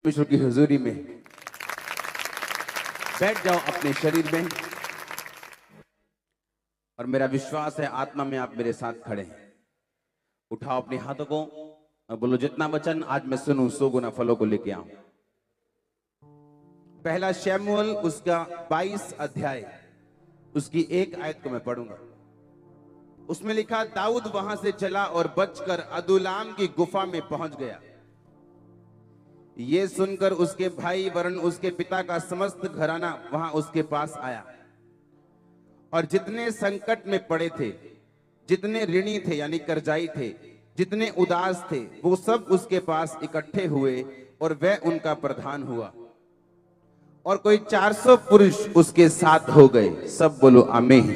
परमेश्वर की हुजूरी में बैठ जाओ अपने शरीर में, और मेरा विश्वास है आत्मा में आप मेरे साथ खड़े हैं। उठाओ अपने हाथों को और बोलो, जितना वचन आज मैं सुनूं 100 गुना फलों को लेके आऊं। पहला शमूएल उसका 22 अध्याय उसकी 1 आयत को मैं पढ़ूंगा। उसमें लिखा, दाऊद वहां से चला और बचकर अदुल्लाम की गुफा में पहुंच गया। ये सुनकर उसके भाई वरन उसके पिता का समस्त घराना वहां उसके पास आया, और जितने संकट में पड़े थे, जितने ऋणी थे यानी कर्जाई थे, जितने उदास थे, वो सब उसके पास इकट्ठे हुए और वह उनका प्रधान हुआ। और कोई 400 पुरुष उसके साथ हो गए। सब बोलो आमीन।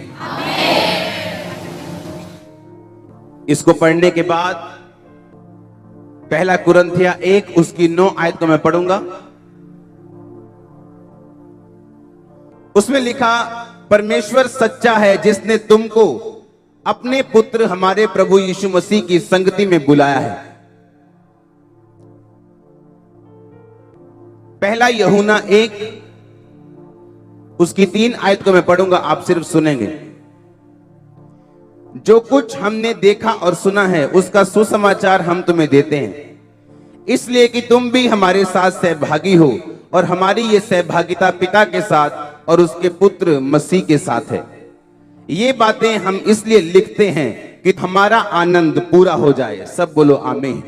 इसको पढ़ने के बाद पहला कुरिन्थिया 1 उसकी 9 आयत को मैं पढ़ूंगा। उसमें लिखा, परमेश्वर सच्चा है जिसने तुमको अपने पुत्र हमारे प्रभु यीशु मसीह की संगति में बुलाया है। पहला यूहन्ना 1 उसकी 3 आयत को मैं पढ़ूंगा, आप सिर्फ सुनेंगे। जो कुछ हमने देखा और सुना है उसका सुसमाचार हम तुम्हें देते हैं, इसलिए कि तुम भी हमारे साथ सहभागी हो, और हमारी ये सहभागिता पिता के साथ और उसके पुत्र मसीह के साथ है। ये बातें हम इसलिए लिखते हैं कि हमारा आनंद पूरा हो जाए। सब बोलो आमीन।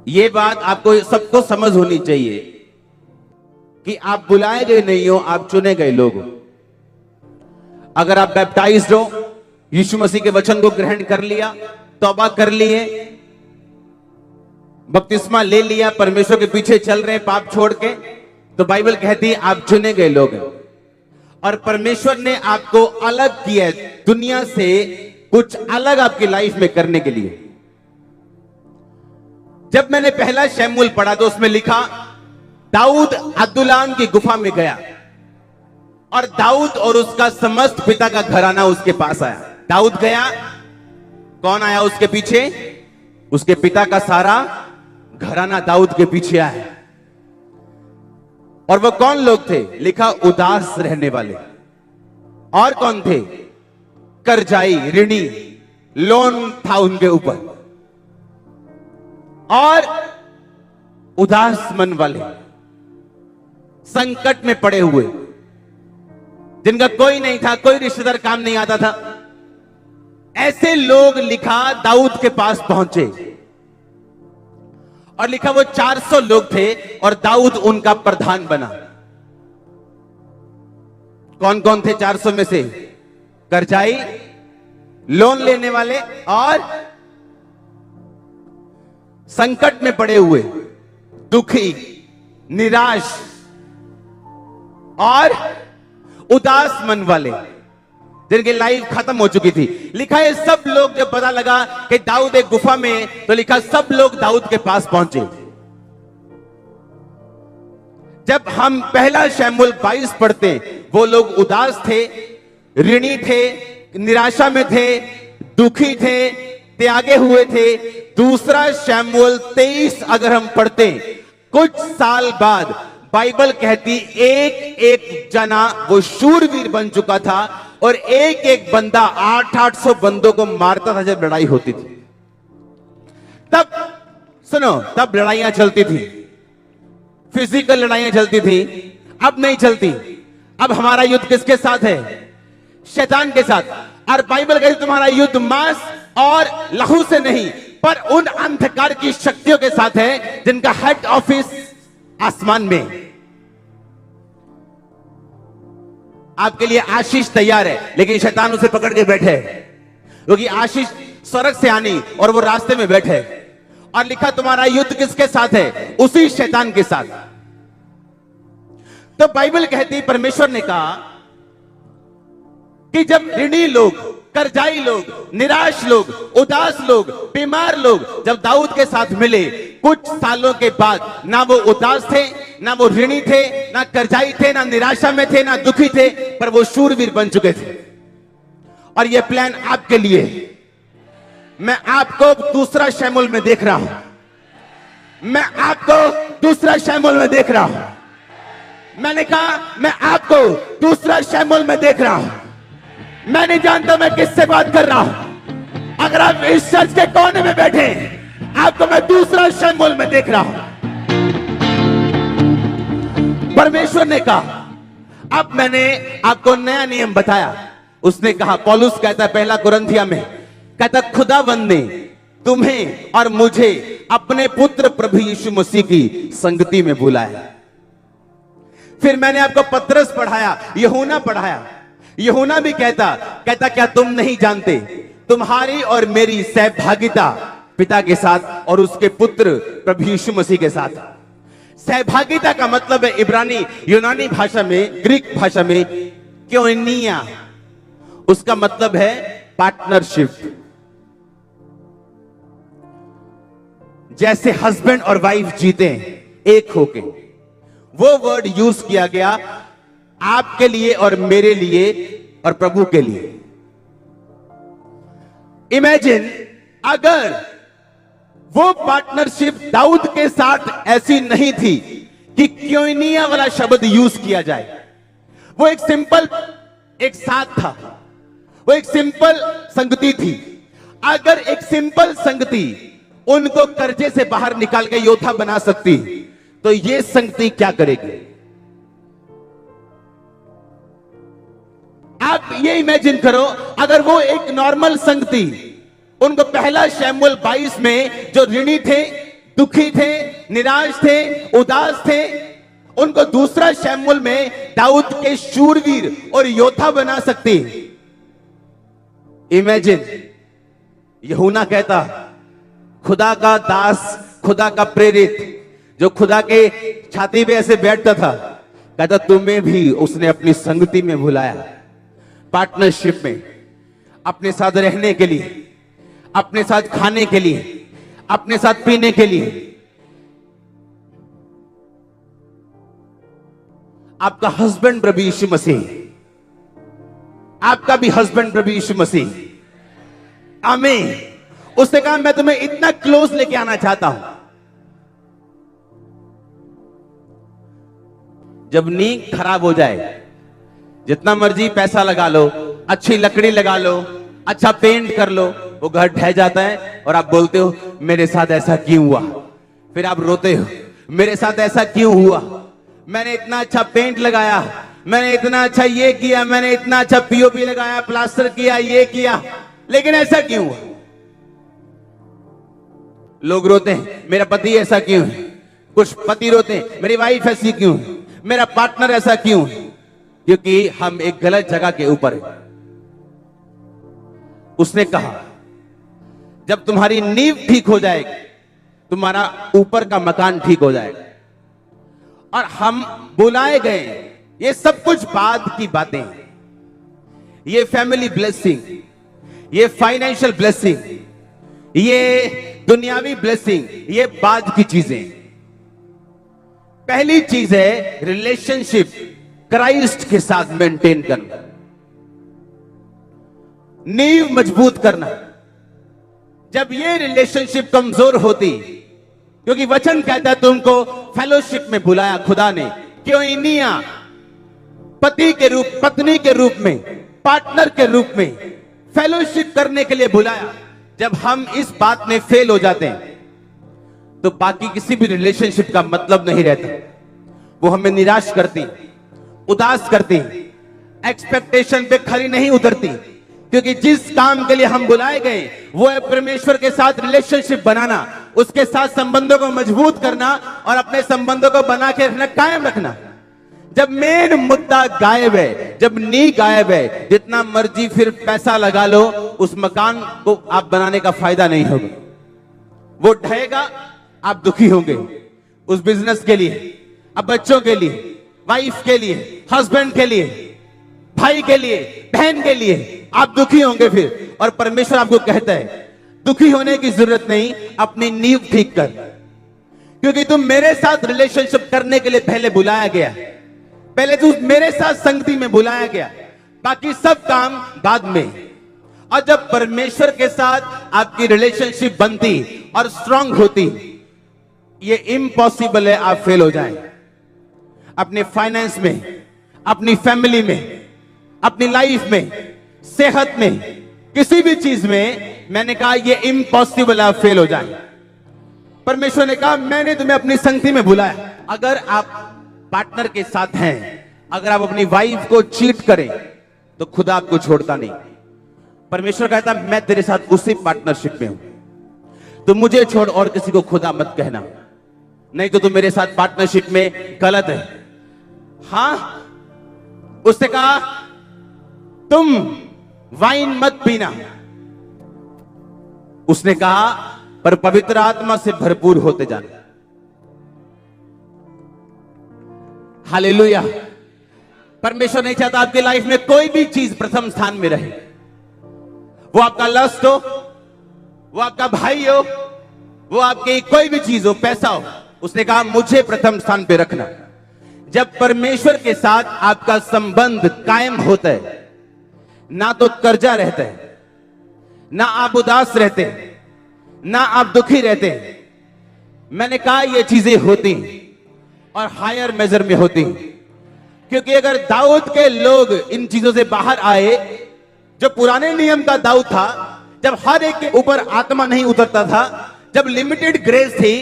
ये बात आपको सबको समझ होनी चाहिए कि आप बुलाए गए नहीं हो, आप चुने गए लोग हो। अगर आप बैप्टाइज्ड हो, यीशु मसीह के वचन को ग्रहण कर लिया, तौबा कर लिए, बपतिस्मा ले लिया, परमेश्वर के पीछे चल रहे पाप छोड़ के, तो बाइबल कहती है आप चुने गए लोग हैं। और परमेश्वर ने आपको अलग किया है दुनिया से, कुछ अलग आपकी लाइफ में करने के लिए। जब मैंने पहला शमूएल पढ़ा तो उसमें लिखा, दाऊद अदुल्लाम की गुफा में गया, और दाऊद और उसका समस्त पिता का घराना उसके पास आया। दाऊद गया, कौन आया उसके पीछे? उसके पिता का सारा घराना दाऊद के पीछे आया। और वो कौन लोग थे? लिखा, उदास रहने वाले। और कौन थे? कर्जाई, ऋणी, लोन था उनके ऊपर, और उदास मन वाले, संकट में पड़े हुए, जिनका कोई नहीं था, कोई रिश्तेदार काम नहीं आता था, ऐसे लोग लिखा दाऊद के पास पहुंचे। और लिखा वो 400 लोग थे और दाऊद उनका प्रधान बना। कौन कौन थे 400 में से? कर्जाई, लोन लेने वाले, और संकट में पड़े हुए, दुखी, निराश और उदास मन वाले, जिनकी लाइफ खत्म हो चुकी थी। लिखा है सब लोग, जब पता लगा कि दाऊद एक गुफा में, तो लिखा सब लोग दाऊद के पास पहुंचे। जब हम पहला शमूएल 22 पढ़ते, वो लोग उदास थे, ऋणी थे, निराशा में थे, दुखी थे, त्यागे हुए थे। दूसरा शमूएल 23 अगर हम पढ़ते, कुछ साल बाद बाइबल कहती एक एक जना वो शूरवीर बन चुका था, और एक एक बंदा 800 बंदों को मारता था जब लड़ाई होती थी। तब सुनो, तब लड़ाइयां चलती थी, फिजिकल लड़ाइयां चलती थी, अब नहीं चलती। अब हमारा युद्ध किसके साथ है? शैतान के साथ। और बाइबल कहती तुम्हारा युद्ध मांस और लहू से नहीं, पर उन अंधकार की शक्तियों के साथ है जिनका हेड ऑफिस आसमान में। आपके लिए आशीष तैयार है, लेकिन शैतान उसे पकड़ के बैठे, क्योंकि आशीष स्वर्ग से आनी और वो रास्ते में बैठे। और लिखा तुम्हारा युद्ध किसके साथ है? उसी शैतान के साथ। तो बाइबल कहती, परमेश्वर ने कहा कि जब ऋणी लोग, कर्जाई लोग, निराश लोग, उदास लोग, बीमार लोग जब दाऊद के साथ मिले, कुछ सालों के बाद ना वो उदास थे, ना वो ऋणी थे, ना कर्जाई थे, ना निराशा में थे, ना दुखी थे, पर वो शूरवीर बन चुके थे। और ये प्लान आपके लिए, मैं आपको दूसरा शमूएल में देख रहा हूं। मैं आपको दूसरा शैमुएल में देख रहा हूं। मैंने कहा मैं आपको दूसरा शैमुएल में देख रहा हूं। मैं नहीं जानता मैं किससे बात कर रहा हूं। अगर आप इस चर्च के कोने में बैठे हैं, आपको मैं दूसरा शैमुएल में देख रहा हूं। परमेश्वर ने कहा, अब मैंने आपको नया नियम बताया। उसने कहा, पौलुस कहता है पहला कुरिन्थिया में, कहता खुदावंद ने तुम्हें और मुझे अपने पुत्र प्रभु यीशु मसीह की संगति में बुलाया। फिर मैंने आपको पतरस पढ़ाया, यूहन्ना पढ़ाया। यूहन्ना भी कहता क्या तुम नहीं जानते तुम्हारी और मेरी सहभागिता पिता के साथ और उसके पुत्र प्रभु यीशु मसीह के साथ। सहभागिता का मतलब है इब्रानी यूनानी भाषा में, ग्रीक भाषा में कोइनिया, उसका मतलब है पार्टनरशिप। जैसे हस्बैंड और वाइफ जीते हैं एक होके, वो वर्ड यूज किया गया आपके लिए और मेरे लिए और प्रभु के लिए। इमेजिन अगर वो पार्टनरशिप दाऊद के साथ ऐसी नहीं थी कि कोइनिया वाला शब्द यूज किया जाए। वो एक सिंपल एक साथ था, वो एक सिंपल संगति थी। अगर एक सिंपल संगति उनको कर्जे से बाहर निकाल के योद्धा बना सकती, तो ये संगति क्या करेगी? आप ये इमेजिन करो, अगर वो एक नॉर्मल संगति उनको पहला शैमुएल 22 में जो ऋणी थे, दुखी थे, निराश थे, उदास थे, उनको दूसरा शैमुएल में दाऊद के शूरवीर और योद्धा बना सकती। इमेजिन, यूहन्ना कहता खुदा का दास, खुदा का प्रेरित, जो खुदा के छाती पे ऐसे बैठता था, कहता तुम्हें भी उसने अपनी संगति में बुलाया, पार्टनरशिप में, अपने साथ रहने के लिए, अपने साथ खाने के लिए, अपने साथ पीने के लिए। आपका हस्बैंड प्रभु यीशु मसीह, आपका भी हस्बैंड प्रभु यीशु मसीह। आमीन। उसने कहा मैं तुम्हें इतना क्लोज लेके आना चाहता हूं। जब नींव खराब हो जाए, जितना मर्जी पैसा लगा लो, अच्छी लकड़ी लगा लो, अच्छा पेंट कर लो, वो घर ढह जाता है और आप बोलते हो मेरे साथ ऐसा क्यों हुआ। फिर आप रोते हो मेरे साथ ऐसा क्यों हुआ, मैंने इतना अच्छा पेंट लगाया, मैंने इतना अच्छा ये किया, मैंने इतना अच्छा पीओपी लगाया, प्लास्टर किया, ये किया, लेकिन ऐसा क्यों हुआ। लोग रोते हैं मेरा पति ऐसा क्यों है, कुछ पति रोते हैं मेरी वाइफ ऐसी क्यों है, मेरा पार्टनर ऐसा क्यों है, क्योंकि हम एक गलत जगह के ऊपर हैं। उसने कहा जब तुम्हारी नींव ठीक हो जाएगी, तुम्हारा ऊपर का मकान ठीक हो जाएगा। और हम बुलाए गए, ये सब कुछ बाद की बातें हैं। ये फैमिली ब्लेसिंग, ये फाइनेंशियल ब्लेसिंग, ये दुनियावी ब्लेसिंग, ये बाद की चीजें। पहली चीज है रिलेशनशिप क्राइस्ट के साथ मेंटेन करना, नींव मजबूत करना। जब ये रिलेशनशिप कमजोर होती, क्योंकि वचन कहता है तुमको फेलोशिप में बुलाया खुदा ने, कोइनिया, पति के रूप, पत्नी के रूप में, पार्टनर के रूप में फेलोशिप करने के लिए बुलाया। जब हम इस बात में फेल हो जाते हैं तो बाकी किसी भी रिलेशनशिप का मतलब नहीं रहता। वो हमें निराश करती, उदास करती, एक्सपेक्टेशन पे खरी नहीं उतरती, क्योंकि जिस काम के लिए हम बुलाए गए वो है परमेश्वर के साथ रिलेशनशिप बनाना, उसके साथ संबंधों को मजबूत करना और अपने संबंधों को बना के रखना, कायम रखना। जब मेन मुद्दा गायब है, जब नी गायब है, जितना मर्जी फिर पैसा लगा लो, उस मकान को आप बनाने का फायदा नहीं होगा। वो ढहेगा, आप दुखी होंगे उस बिजनेस के लिए, अब बच्चों के लिए, वाइफ के लिए, हस्बैंड के लिए, भाई के लिए, बहन के लिए आप दुखी होंगे फिर। और परमेश्वर आपको कहता है दुखी होने की जरूरत नहीं, अपनी नींव ठीक कर, क्योंकि तुम मेरे साथ रिलेशनशिप करने के लिए पहले बुलाया गया, पहले तू मेरे साथ संगति में बुलाया गया, बाकी सब काम बाद में। और जब परमेश्वर के साथ आपकी रिलेशनशिप बनती और स्ट्रांग होती, ये इम्पॉसिबल है आप फेल हो जाएं। अपने फाइनेंस में, अपनी फैमिली में, अपनी लाइफ में, सेहत में, किसी भी चीज में मैंने कहा ये इम्पॉसिबल आप फेल हो जाएं। परमेश्वर ने कहा मैंने तुम्हें अपनी संगति में बुलाया। अगर आप पार्टनर के साथ हैं, अगर आप अपनी वाइफ को चीट करें तो खुदा आपको छोड़ता नहीं। परमेश्वर कहता मैं तेरे साथ उसी पार्टनरशिप में हूं, तो मुझे छोड़ और किसी को खुदा मत कहना, नहीं तो तुम मेरे साथ पार्टनरशिप में गलत है। हां, उसने कहा तुम वाइन मत पीना। उसने कहा पर पवित्र आत्मा से भरपूर होते जाना। हालेलुया। परमेश्वर नहीं चाहता आपकी लाइफ में कोई भी चीज प्रथम स्थान में रहे। वो आपका लस्ट हो, वो आपका भाई हो, वो आपकी कोई भी चीज हो, पैसा हो। उसने कहा मुझे प्रथम स्थान पे रखना। जब परमेश्वर के साथ आपका संबंध कायम होता है, ना तो कर्जा रहता है, ना आप उदास रहते, ना आप दुखी रहते। मैंने कहा ये चीजें होती और हायर मेजर में होती, क्योंकि अगर दाऊद के लोग इन चीजों से बाहर आए, जो पुराने नियम का दाऊद था, जब हर एक के ऊपर आत्मा नहीं उतरता था, जब लिमिटेड ग्रेस थी,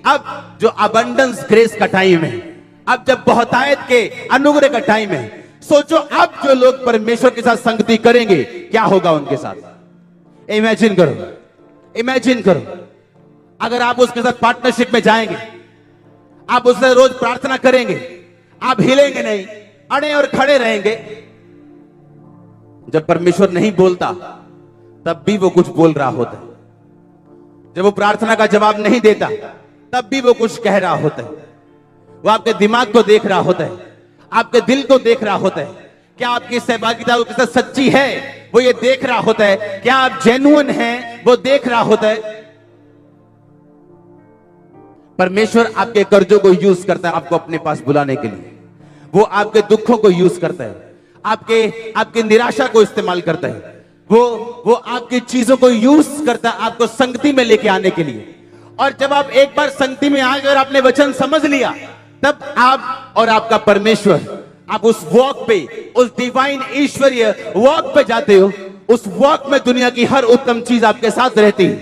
अब जो अबंडेंस ग्रेस का टाइम है, अब जब बहुतायत के अनुग्रह का टाइम है, सोचो अब जो लोग परमेश्वर के साथ संगति करेंगे क्या होगा उनके साथ। इमेजिन करो, इमेजिन करो अगर आप उसके साथ पार्टनरशिप में जाएंगे, आप उससे रोज प्रार्थना करेंगे, आप हिलेंगे नहीं, अड़े और खड़े रहेंगे। जब परमेश्वर नहीं बोलता तब भी वो कुछ बोल रहा होता है, जब वो प्रार्थना का जवाब नहीं देता तब भी वो कुछ कह रहा होता है। वो आपके दिमाग को देख रहा होता है, आपके दिल को देख रहा होता है। क्या आपकी सहभागिता उसके साथ सच्ची है, वो ये देख रहा होता है। क्या आप जेन्युइन हैं, वो देख रहा होता है। परमेश्वर आपके कर्जों को यूज करता है आपको अपने पास बुलाने के लिए। वो आपके दुखों को यूज करता है, आपके निराशा को इस्तेमाल करता है। वो आपकी चीजों को यूज करता है आपको संगति में लेके आने के लिए। और जब आप एक बार संगति में आ गए और आपने वचन समझ लिया, तब आप और आपका परमेश्वर, आप उस वॉक पे, उस डिवाइन ईश्वरीय वॉक पे जाते हो। उस वॉक में दुनिया की हर उत्तम चीज आपके साथ रहती है,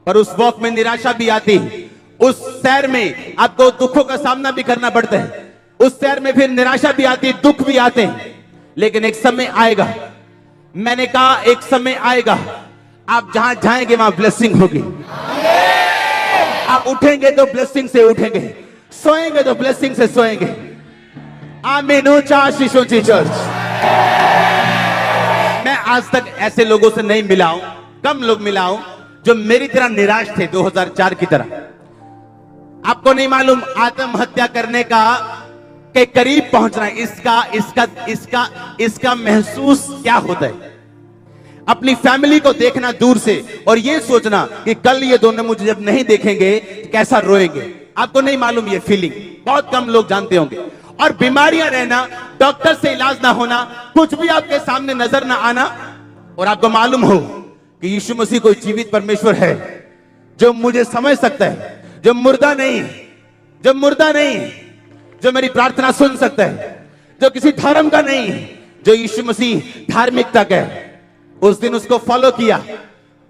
पर उस वॉक में निराशा भी आती है। उस सैर में आपको दुखों का सामना भी करना पड़ता है, उस सैर में फिर निराशा भी आती है, दुख भी आते हैं। लेकिन एक समय आएगा, मैंने कहा एक समय आएगा, आप जहां जाएंगे वहां ब्लेसिंग होगी। आप उठेंगे तो ब्लेसिंग से उठेंगे, सोएंगे तो ब्लेसिंग से सोएंगे। आमीन। शिशोची चर्च, मैं आज तक ऐसे लोगों से नहीं मिला हूं, कम लोग मिला हूं जो मेरी तरह निराश थे 2004 की तरह। आपको नहीं मालूम आत्महत्या करने का के करीब पहुंचना, इसका महसूस क्या होता है। अपनी फैमिली को देखना दूर से और ये सोचना कि कल ये दोनों मुझे जब नहीं देखेंगे कैसा रोएंगे। आपको नहीं मालूम ये फीलिंग, बहुत कम लोग जानते होंगे। और बीमारियां रहना, डॉक्टर से इलाज ना होना, कुछ भी आपके सामने नजर ना आना, और आपको मालूम हो कि यीशु मसीह कोई जीवित परमेश्वर है जो मुझे समझ सकता है, जो मुर्दा नहीं, जो मेरी प्रार्थना सुन सकता है, जो किसी धर्म का नहीं, जो यीशु मसीह धार्मिकता का है। उस दिन उसको फॉलो किया,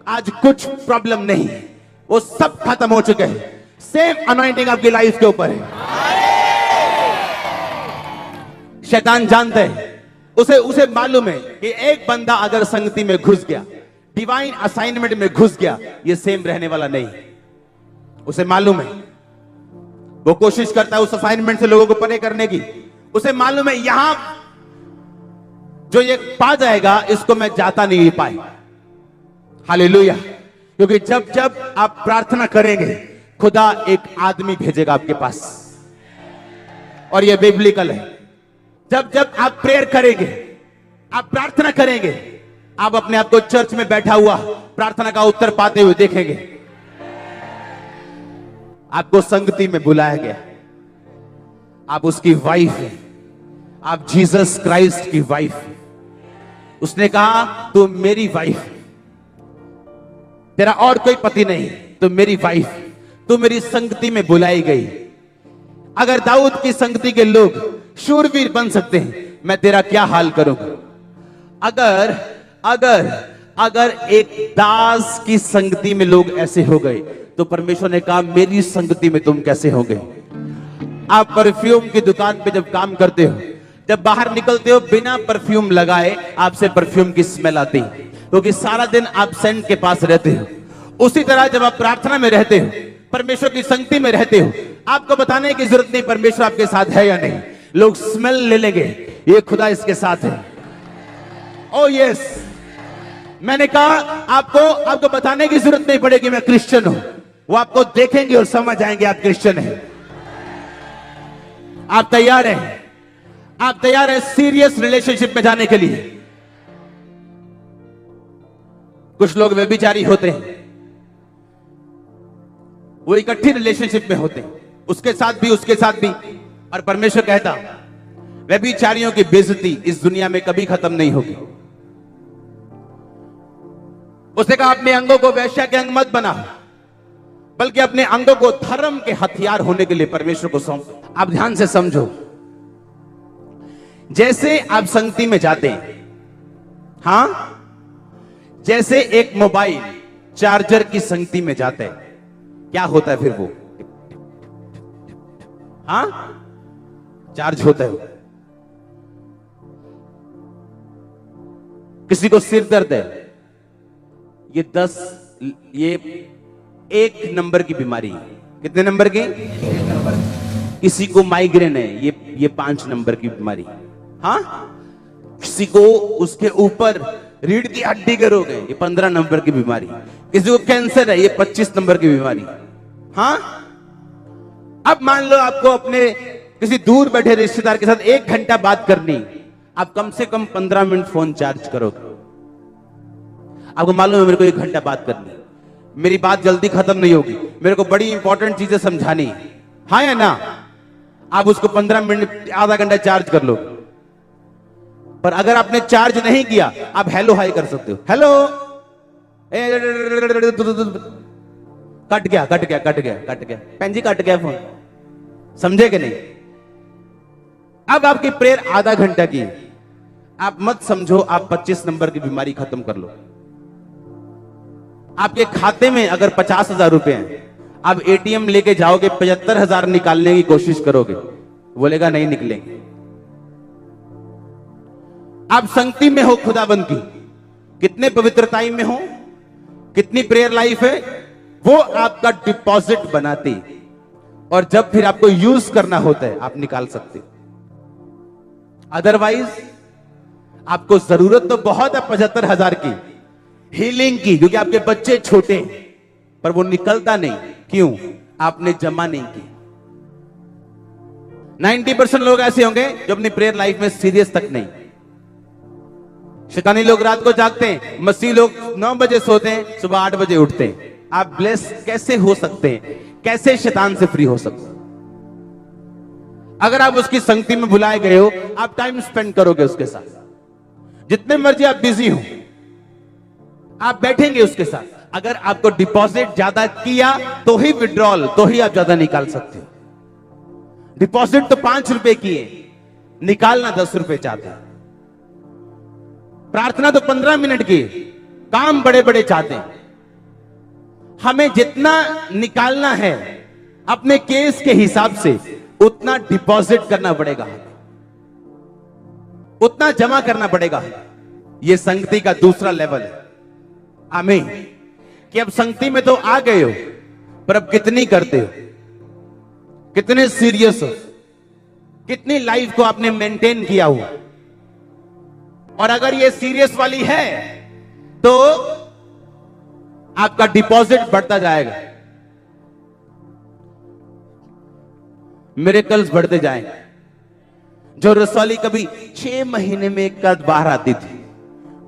आज कुछ प्रॉब्लम नहीं, वो सब खत्म हो चुके हैं। सेम अनॉइंटिंग आपकी लाइफ के ऊपर है। शैतान जानता है, उसे मालूम है कि एक बंदा अगर संगति में घुस गया, डिवाइन असाइनमेंट में घुस गया, ये सेम रहने वाला नहीं। उसे मालूम है, वो कोशिश करता है उस असाइनमेंट से लोगों को परे करने की। उसे मालूम है यहां जो ये पा जाएगा, इसको मैं जाता नहीं पाए। हालेलुया। क्योंकि जब जब आप प्रार्थना करेंगे, खुदा एक आदमी भेजेगा आपके पास, और ये बिब्लिकल है। जब जब आप प्रेयर करेंगे, आप प्रार्थना करेंगे, आप अपने आप को चर्च में बैठा हुआ प्रार्थना का उत्तर पाते हुए देखेंगे। आपको संगति में बुलाया गया, आप उसकी वाइफ हैं, आप जीसस क्राइस्ट की वाइफ। उसने कहा तू मेरी वाइफ, तेरा और कोई पति नहीं, तू मेरी वाइफ, तू मेरी संगति में बुलाई गई। अगर दाऊद की संगति के लोग शूरवीर बन सकते हैं, मैं तेरा क्या हाल करूंगा। अगर अगर अगर एक दास की संगति में लोग ऐसे हो गए, तो परमेश्वर ने कहा मेरी संगति में तुम कैसे हो गए। आप परफ्यूम की दुकान पे जब काम करते हो, जब बाहर निकलते हो बिना परफ्यूम लगाए आपसे परफ्यूम की स्मेल आती है, क्योंकि सारा दिन आप सेंट के पास रहते हो। उसी तरह जब आप प्रार्थना में रहते हो, परमेश्वर की संगति में रहते हो, आपको बताने की जरूरत नहीं परमेश्वर आपके साथ है या नहीं, लोग स्मेल ले लेंगे ये खुदा इसके साथ है। ओ यस, मैंने कहा आपको बताने की जरूरत नहीं पड़ेगी मैं क्रिश्चियन हूं, वो आपको देखेंगे और समझ आएंगे आप क्रिश्चियन हैं। आप तैयार हैं? आप तैयार हैं सीरियस रिलेशनशिप में जाने के लिए? कुछ लोग व्यभिचारी होते हैं, वो इकट्ठी रिलेशनशिप में होते हैं, उसके साथ भी, और परमेश्वर कहता व्यभिचारियों की बेइज्जती इस दुनिया में कभी खत्म नहीं होगी। उसने कहा अपने अंगों को वेश्या के अंग मत बना, बल्कि अपने अंगों को धर्म के हथियार होने के लिए परमेश्वर को सौंप। आप ध्यान से समझो, जैसे आप संगति में जाते हैं, हां, जैसे एक मोबाइल चार्जर की संगति में जाता है, क्या होता है फिर वो? हां, चार्ज होता है। किसी को सिर दर्द है, ये 1 नंबर की बीमारी है। कितने नंबर की? 1 नंबर। किसी को माइग्रेन है, ये 5 नंबर की बीमारी। हाँ, किसी को उसके ऊपर रीढ़ की हड्डी के रोग है, ये 15 नंबर की बीमारी। किसी को कैंसर है, ये 25 नंबर की बीमारी। हाँ, अब मान लो आपको अपने किसी दूर बैठे रिश्तेदार के साथ 1 घंटा बात करनी, आप कम से कम 15 मिनट फोन चार्ज करोगे। आपको मालूम है मेरे को 1 घंटा बात करनी, मेरी बात जल्दी खत्म नहीं होगी, मेरे को बड़ी इंपॉर्टेंट चीजें समझानी, हाँ या ना? आप उसको 15 मिनट आधा घंटा चार्ज कर लो। पर अगर आपने चार्ज नहीं किया, आप हेलो हाई कर सकते हो। हेलो, कट गया। पेन जी कट गया फोन, समझे कि नहीं? अब आपकी प्रेयर आधा घंटा की, आप मत समझो आप 25 नंबर की बीमारी खत्म कर लो। आपके खाते में अगर 50,000 रुपए हैं, आप एटीएम लेके जाओगे, 75,000 निकालने की कोशिश करोगे, बोलेगा नहीं निकलेंगे। आप संगति में हो खुदाबंद की, कितने पवित्र टाइम में हो, कितनी प्रेयर लाइफ है, वो आपका डिपॉजिट बनाती, और जब फिर आपको यूज करना होता है आप निकाल सकते। अदरवाइज आपको जरूरत तो बहुत है 75,000 की हीलिंग की, क्योंकि आपके बच्चे छोटे हैं, पर वो निकलता नहीं। क्यों? आपने जमा नहीं की। 90% लोग ऐसे होंगे जो अपनी प्रेयर लाइफ में सीरियस तक नहीं। शैतानी लोग रात को जागते हैं, मसीह लोग 9 बजे सोते हैं, सुबह 8 बजे उठते हैं। आप ब्लेस कैसे हो सकते हैं? कैसे शैतान से फ्री हो सकते हैं? अगर आप उसकी संगति में बुलाए गए हो, आप टाइम स्पेंड करोगे उसके साथ। जितने मर्जी आप बिजी हो, आप बैठेंगे उसके साथ। अगर आपको डिपॉजिट ज्यादा किया तो ही विड्रॉल, तो ही आप ज्यादा निकाल सकते हो। डिपॉजिट तो 5 रुपए की है, निकालना 10 रुपए चाहते हैं। प्रार्थना तो 15 मिनट की, काम बड़े बड़े चाहते हैं। हमें जितना निकालना है अपने केस के हिसाब से, उतना डिपॉजिट करना पड़ेगा, उतना जमा करना पड़ेगा। यह संगति का दूसरा लेवल है। आमीन। कि अब संगति में तो आ गए हो, पर अब कितनी करते हो, कितने सीरियस हो, कितनी लाइफ को आपने मेंटेन किया हुआ। और अगर ये सीरियस वाली है तो आपका डिपॉजिट बढ़ता जाएगा, मिरेकल्स बढ़ते जाएंगे। जो रसवाली कभी 6 महीने में एक बार बाहर आती थी,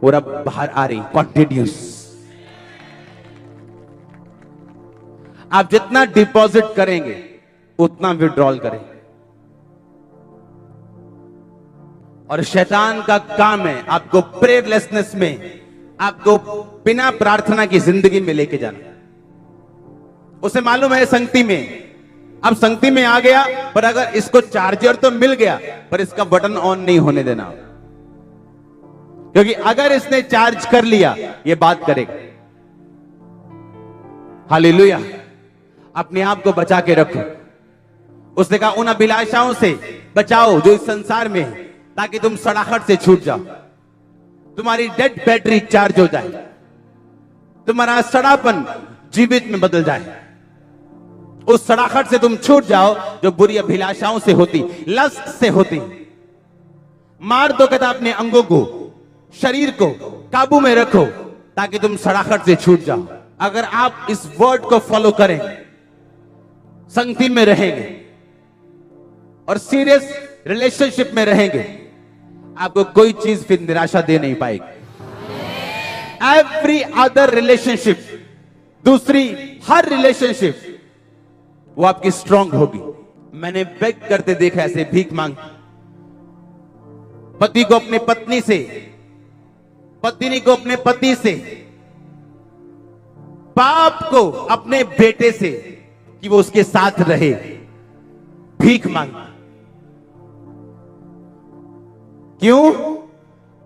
और अब बाहर आ रही कॉन्टिन्यूस। आप जितना डिपॉजिट करेंगे उतना विड्रॉल करेंगे। और शैतान का काम है आपको प्रेयरलेसनेस में, आपको बिना प्रार्थना की जिंदगी में लेके जाना। उसे मालूम है संगति में, अब संगति में आ गया, पर अगर इसको चार्जर तो मिल गया, पर इसका बटन ऑन नहीं होने देना, क्योंकि अगर इसने चार्ज कर लिया ये बात करेगा। हालेलुया। अपने आप को बचा के रखो। उसने कहा उन अभिलाषाओं से बचाओ जो इस संसार में है, ताकि तुम सड़ाहट से छूट जाओ, तुम्हारी डेड बैटरी चार्ज हो जाए, तुम्हारा सड़ापन जीवित में बदल जाए, उस सड़ाहट से तुम छूट जाओ जो बुरी अभिलाषाओं से होती, लस्ट से होती। मार दो, कहता अपने अंगों को, शरीर को काबू में रखो, ताकि तुम सड़ाहट से छूट जाओ। अगर आप इस वर्ड को फॉलो करें, संगति में रहेंगे और सीरियस रिलेशनशिप में रहेंगे, आपको कोई चीज फिर निराशा दे नहीं पाएगी। एवरी अदर रिलेशनशिप, दूसरी हर रिलेशनशिप वो आपकी स्ट्रांग होगी। मैंने बेग करते देखा, ऐसे भीख मांग, पति को अपने पत्नी से, पत्नी को अपने पति से, बाप को अपने बेटे से, कि वो उसके साथ रहे, भीख मांग। क्यों?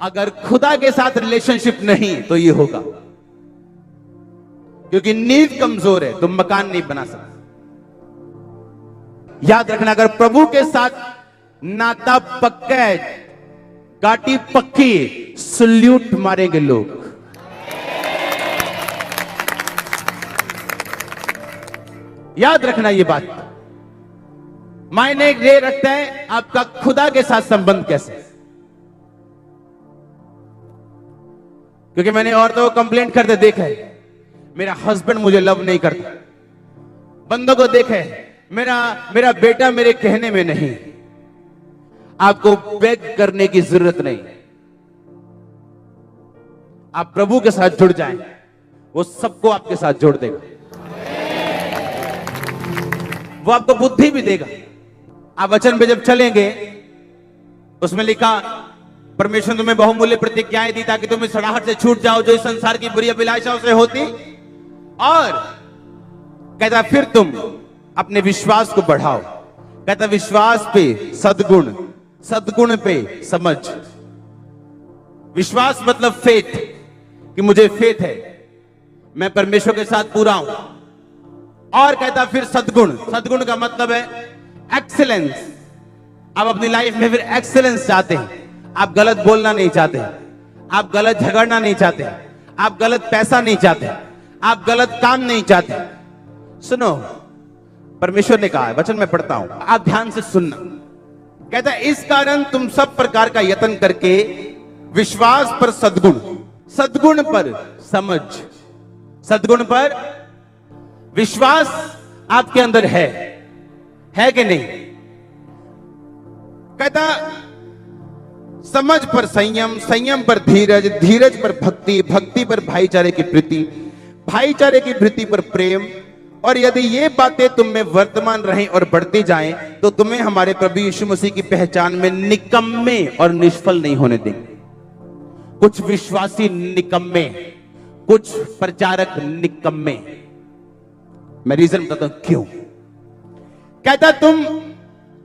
अगर खुदा के साथ रिलेशनशिप नहीं तो ये होगा, क्योंकि नींव कमजोर है, तुम मकान नहीं बना सकते। याद रखना, अगर प्रभु के साथ नाता पक्का है, गाटी पक्की, सल्यूट मारेंगे लोग। याद रखना ये बात, मायने ये रखता है आपका खुदा के साथ संबंध कैसे। क्योंकि मैंने औरतों को कंप्लेंट करते देखा है, मेरा हस्बैंड मुझे लव नहीं करता। बंदों को देखा है, मेरा बेटा मेरे कहने में नहीं। आपको बेग करने की जरूरत नहीं, आप प्रभु के साथ जुड़ जाएं, वो सबको आपके साथ जोड़ देगा। वो आपको बुद्धि भी देगा। आप वचन पे जब चलेंगे, उसमें लिखा परमेश्वर तुम्हें बहुमूल्य प्रतिज्ञाएं दी, ताकि तुम इस सड़ाहट से छूट जाओ जो इस संसार की बुरी अभिलाषाओं से होती, और कहता फिर तुम अपने विश्वास को बढ़ाओ। कहता विश्वास पे सद्गुण, सद्गुण पे समझ। विश्वास मतलब फेथ, कि मुझे फेथ है, मैं परमेश्वर के साथ पूरा हूं। और कहता फिर सद्गुण, सद्गुण का मतलब है एक्सीलेंस। आप अपनी लाइफ में फिर एक्सीलेंस चाहते हैं, आप गलत बोलना नहीं चाहते, आप गलत झगड़ना नहीं चाहते, आप गलत पैसा नहीं चाहते, आप गलत काम नहीं चाहते। सुनो, परमेश्वर ने कहा है, वचन में पढ़ता हूं, आप ध्यान से सुनना। कहता है इस कारण तुम सब प्रकार का यत्न करके विश्वास पर सद्गुण, सद्गुण पर समझ, सद्गुण पर विश्वास आपके अंदर है कि नहीं? कहता समझ पर संयम, संयम पर धीरज, धीरज पर भक्ति, भक्ति पर भाईचारे की प्रीति, भाईचारे की प्रीति पर प्रेम। और यदि ये बातें तुम में वर्तमान रहें और बढ़ती जाएं, तो तुम्हें हमारे प्रभु यीशु मसीह की पहचान में निकम्मे और निष्फल नहीं होने देंगे। कुछ विश्वासी निकम्मे, कुछ प्रचारक निकम्मे। मैं रीजन बताता हूं क्यों। कहता तुम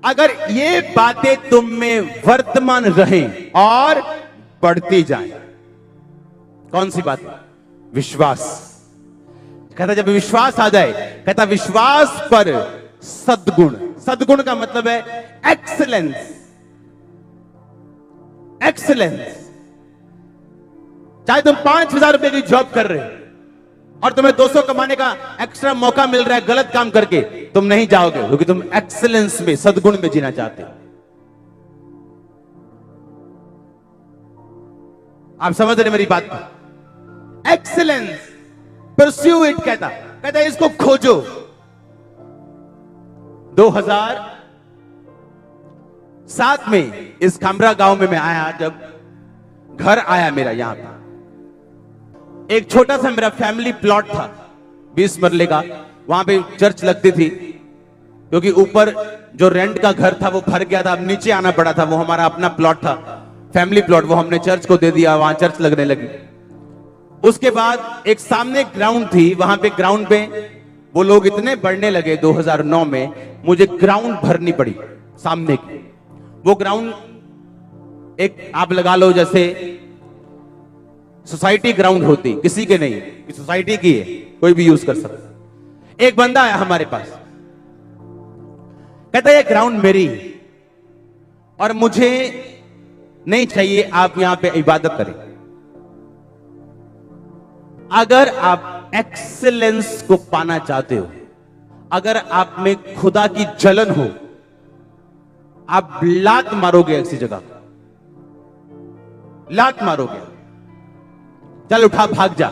अगर ये बातें तुम में वर्तमान रहें और बढ़ती जाएं, कौन सी बात? विश्वास। कहता जब विश्वास आ जाए, कहता विश्वास पर सद्गुण, सद्गुण का मतलब है एक्सीलेंस, एक्सीलेंस। चाहे तुम 5,000 रुपए की जॉब कर रहे हो और तुम्हें 200 कमाने का एक्स्ट्रा मौका मिल रहा है गलत काम करके, तुम नहीं जाओगे, क्योंकि तुम एक्सीलेंस में, सद्गुण में जीना चाहते हो। आप समझ रहे मेरी बात को? Excellence, pursue it. कहता इसको खोजो। 2007 में इस खामरा गांव में मैं आया, जब घर आया मेरा यहां पर, एक छोटा सा मेरा फैमिली प्लॉट था 20 मरले का। वहां पे चर्च लगती थी, क्योंकि ऊपर जो रेंट का घर था वो भर गया था, अब नीचे आना पड़ा था। वो हमारा अपना प्लॉट था, फैमिली प्लॉट, वो हमने चर्च को दे दिया, वहां चर्च लगने लगी। उसके बाद एक सामने ग्राउंड थी, वहां पे ग्राउंड पे वो लोग इतने बढ़ने लगे 2009 में, मुझे ग्राउंड भरनी पड़ी सामने की। वो ग्राउंड एक आप लगा लो जैसे सोसाइटी ग्राउंड होती, किसी के नहीं, कि सोसाइटी की है, कोई भी यूज कर सकता। एक बंदा आया हमारे पास, कहता है ये ग्राउंड मेरी है और मुझे नहीं चाहिए आप यहां पे इबादत करें। अगर आप एक्सीलेंस को पाना चाहते हो, अगर आप में खुदा की जलन हो, आप लात मारोगे ऐसी जगह, लात मारोगे, चल उठा भाग जा,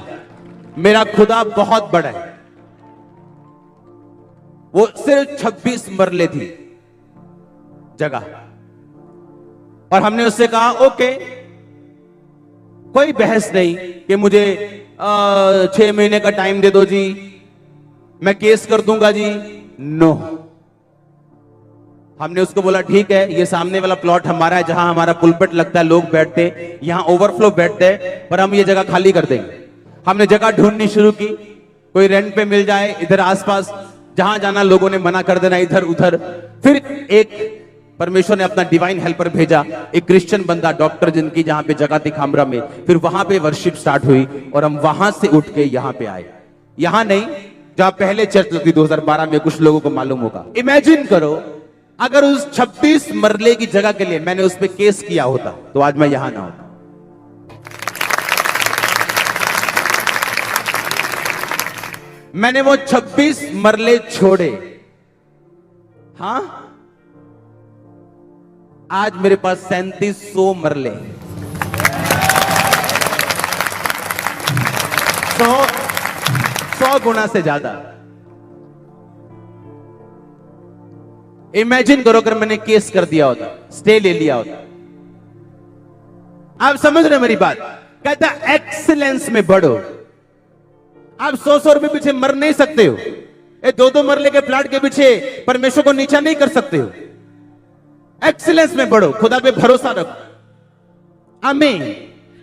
मेरा खुदा बहुत बड़ा है। वो सिर्फ 26 मरले थी जगह, और हमने उससे कहा ओके, कोई बहस नहीं कि मुझे 6 महीने का टाइम दे दो जी, मैं केस कर दूंगा जी। नो, हमने उसको बोला ठीक है, ये सामने वाला प्लॉट हमारा है, जहां हमारा पुलपिट लगता है, लोग बैठते, यहां ओवरफ्लो बैठते हैं, पर हम ये जगह खाली कर देंगे। हमने जगह ढूंढनी शुरू की, कोई रेंट पे मिल जाए इधर आसपास, जहां जाना लोगों ने मना कर देना, इधर उधर। फिर एक परमेश्वर ने अपना डिवाइन हेल्पर भेजा, एक क्रिश्चियन बंदा, डॉक्टर, जिनकी जहां पे जगह थी खामरा में। फिर वहां पे वर्शिप स्टार्ट हुई और हम वहां से उठ के यहां पे आए। यहां नहीं, जहां पहले चर्च लगती 2012 में, कुछ लोगों को मालूम होगा। इमेजिन करो अगर उस 26 मरले की जगह के लिए मैंने उस पर केस किया होता तो आज मैं यहां ना होता। मैंने वो 26 मरले छोड़े, हां, आज मेरे पास 3700 मरले, 100 गुना से ज्यादा। इमेजिन करो अगर मैंने केस कर दिया होता, स्टे ले लिया होता। आप समझ रहे मेरी बात? कहता एक्सीलेंस में बढ़ो। आप 100 रुपए पीछे मर नहीं सकते हो, ये 2-2 मरले के प्लाट के पीछे परमेश्वर को नीचा नहीं कर सकते हो। एक्सीलेंस में बढ़ो, खुदा पे भरोसा रखो। आमीन।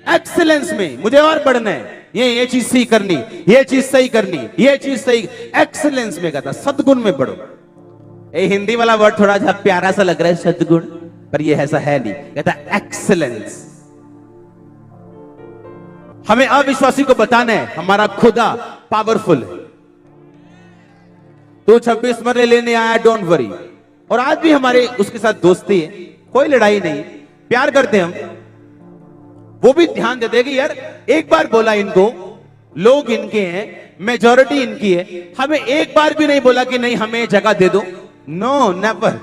एक्सीलेंस में मुझे और बढ़ना है, ये चीज सही करनी, ये चीज सही करनी, ये चीज सही। एक्सीलेंस में कहता सद्गुण में बढ़ो। ये हिंदी वाला वर्ड थोड़ा सा प्यारा सा लग रहा है, सद्गुण, पर ये ऐसा है नहीं। कहता एक्सीलेंस। हमें अविश्वासी को बताना है हमारा खुदा पावरफुल है। तो 26 मरले लेने आया, डोंट वरी। और आज भी हमारे उसके साथ दोस्ती है, कोई लड़ाई नहीं, प्यार करते हम। वो भी ध्यान दे देगी यार, एक बार बोला इनको, लोग इनके हैं, मेजॉरिटी इनकी है, हमें एक बार भी नहीं बोला कि नहीं हमें जगह दे दो। No, never,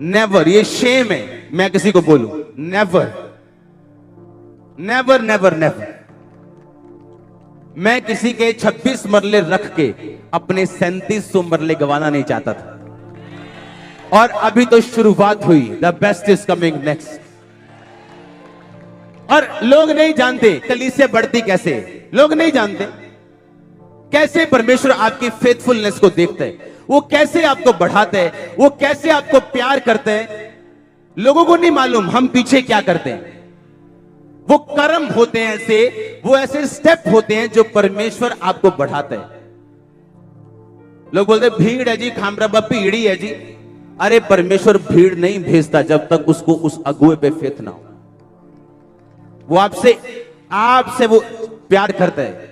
never. ये शेम है मैं किसी को बोलूं, नेवर, नेवर, नेवर, नेवर। मैं किसी के 26 मरले रख के अपने 3700 मरले गंवाना नहीं चाहता था। और अभी तो शुरुआत हुई, the best is coming next. और लोग नहीं जानते कलीसिया बढ़ती कैसे, लोग नहीं जानते कैसे परमेश्वर आपकी फेथफुलनेस को देखते हैं, वो कैसे आपको बढ़ाते हैं, वो कैसे आपको प्यार करते हैं। लोगों को नहीं मालूम हम पीछे क्या करते हैं। वो कर्म होते हैं ऐसे, वो ऐसे स्टेप होते हैं जो परमेश्वर आपको बढ़ाते हैं। लोग बोलते भीड़ है जी, खामरा भीड़ ही है जी। अरे परमेश्वर भीड़ नहीं भेजता जब तक उसको उस अगुए पे फेथ ना हो। वो आपसे वो प्यार करता है।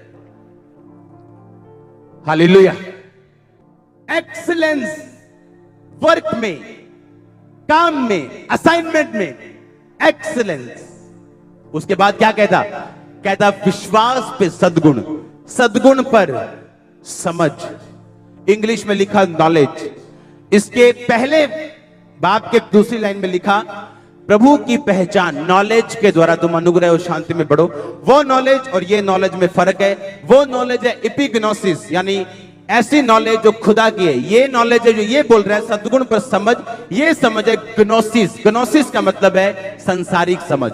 हालेलुया। एक्सीलेंस वर्क में, काम में, असाइनमेंट में एक्सीलेंस। उसके बाद क्या कहता? कहता विश्वास पे सद्गुण, सद्गुण पर समझ। इंग्लिश में लिखा नॉलेज। इसके पहले बाब के दूसरी लाइन में लिखा प्रभु की पहचान। नॉलेज के द्वारा तुम अनुग्रह और शांति में बढ़ो। वो नॉलेज और ये नॉलेज में फर्क है। वो नॉलेज है एपिग्नोसिस, यानी ऐसी नॉलेज जो खुदा की है। ये नॉलेज है जो ये बोल रहा है सद्गुण पर समझ। ये समझ है ग्नोसिस। ग्नोसिस का मतलब है संसारिक समझ।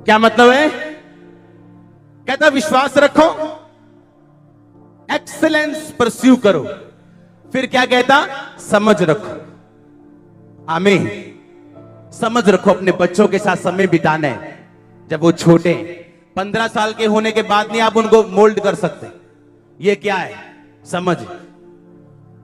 क्या मतलब है? कहता विश्वास रखो, एक्सीलेंस परस्यू करो। फिर क्या कहता? समझ रखो। आमीन। समझ रखो। अपने बच्चों के साथ समय बिताना है जब वो छोटे हैं। 15 साल के होने के बाद नहीं आप उनको मोल्ड कर सकते। ये क्या है? समझ।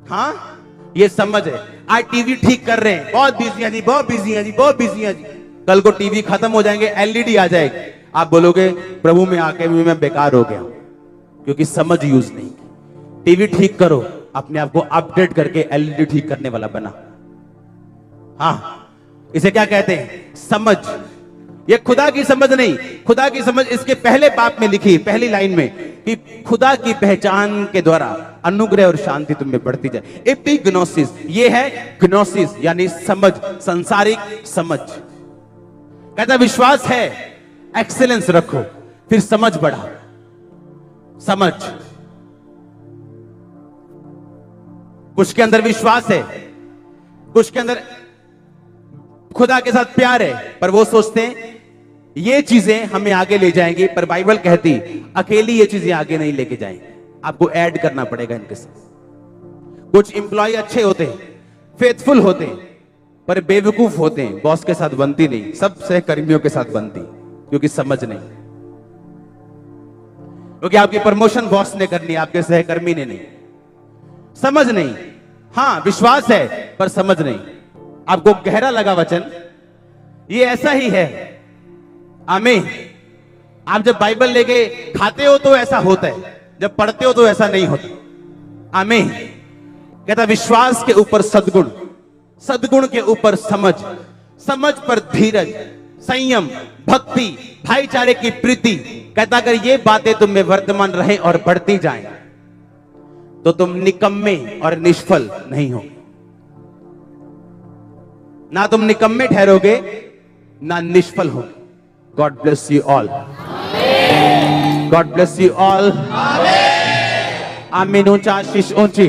हाँ, ये समझ है। आज टीवी ठीक कर रहे हैं, बहुत बिजी है जी, बहुत बिजी है जी, बहुत बिजी है जी। कल को टीवी खत्म हो जाएंगे, एलईडी आ जाएगी, आप बोलोगे प्रभु में आके भी मैं बेकार हो गया, क्योंकि समझ यूज नहीं की। टीवी ठीक करो, अपने आप को अपडेट करके एलईडी ठीक करने वाला बना। हाँ, इसे क्या कहते हैं? समझ। ये खुदा की समझ नहीं, खुदा की समझ इसके पहले पाप में लिखी, पहली लाइन में, कि खुदा की पहचान के द्वारा अनुग्रह और शांति तुम में बढ़ती जाए। एपिग्नोसिस, ये है ग्नोसिस, यानी समझ, संसारिक समझ। कहता विश्वास है, एक्सेलेंस रखो, फिर समझ बढ़ा। समझ, कुछ के अंदर विश्वास है, कुछ के अंदर खुदा के साथ प्यार है, पर वो सोचते हैं ये चीजें हमें आगे ले जाएंगी, पर बाइबल कहती अकेली ये चीजें आगे नहीं लेके जाएंगी, आपको ऐड करना पड़ेगा इनके साथ। कुछ एम्प्लॉय अच्छे होते हैं, फेथफुल होते हैं, पर बेवकूफ होते हैं, बॉस के साथ बनती नहीं, सब सहकर्मियों के साथ बनती, क्योंकि समझ नहीं। क्योंकि आपकी प्रमोशन बॉस ने करनी, आपके सहकर्मी ने नहीं। समझ नहीं। हाँ, विश्वास है पर समझ नहीं। आपको गहरा लगा वचन, ये ऐसा ही है। आमीन। आप जब बाइबल लेके खाते हो तो ऐसा होता है, जब पढ़ते हो तो ऐसा नहीं होता। आमीन। कहता विश्वास के ऊपर सद्गुण, सद्गुण के ऊपर समझ, समझ पर धीरज, संयम, भक्ति, भाईचारे की प्रीति। कहता अगर ये बातें तुम में वर्तमान रहे और बढ़ती जाएं, तो तुम निकम्मे और निष्फल नहीं हो। ना तुम निकम्मे ठहरोगे, ना निष्फल होगे। God bless you all. God bless you all. आमीन। ऊंचा, शीश ऊंची।